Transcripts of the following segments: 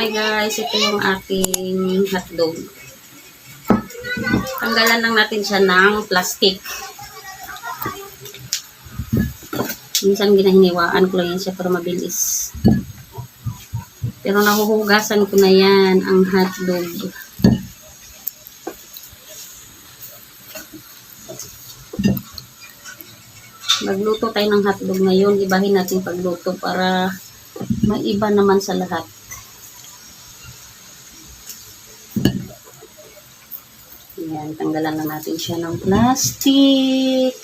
Hi guys, ito yung aking hotdog. Tanggalan lang natin siya ng plastic. Minsan ginahiniwaan ko lang yan siya para mabilis. Pero nahuhugasan ko na yan ang hotdog. Magluto tayo ng hotdog ngayon. Ibahin natin pagluto para maiba naman sa lahat. Ayan, tanggalan na natin siya ng plastic.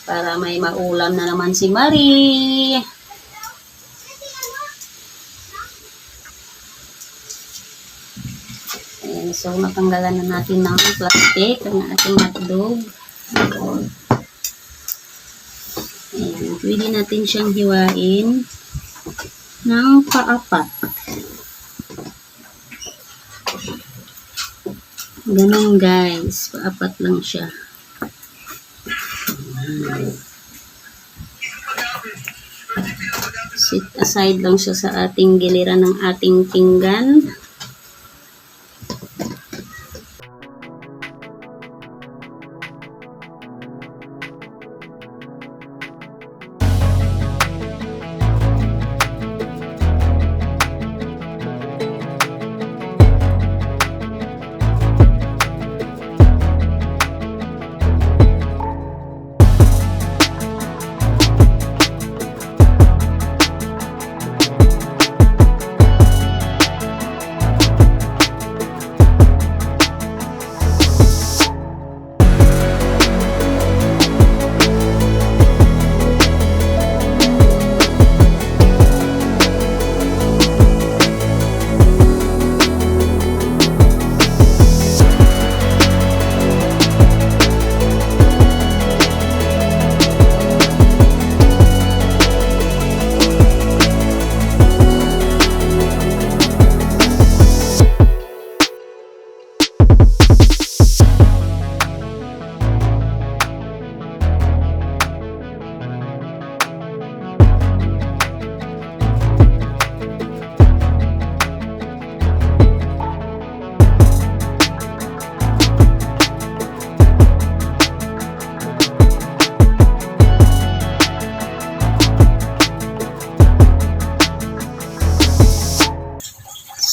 Para may maulam na naman si Marie. Ayan, so natanggalan na natin ng plastic ang ating hotdog. Ayan, pwede natin siyang hiwain ng paapat. Ganun guys, paapat lang siya. Sit aside lang siya sa ating giliran ng ating pinggan.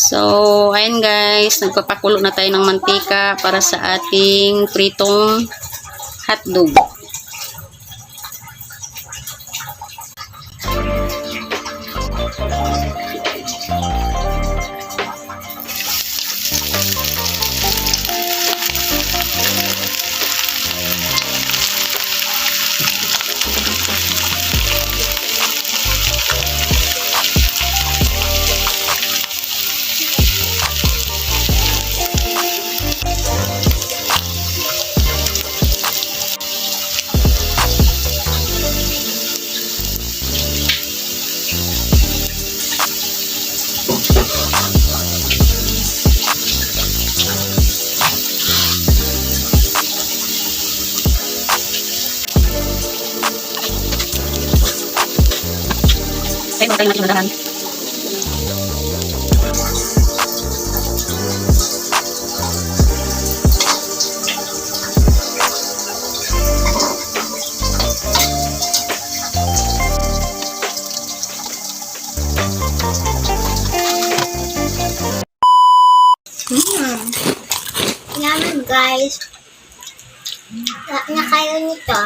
So, ayan guys, nagpapakulo na tayo ng mantika para sa ating pritong hotdog. Tayo natin madahan. Yaman guys. Na kayo nito.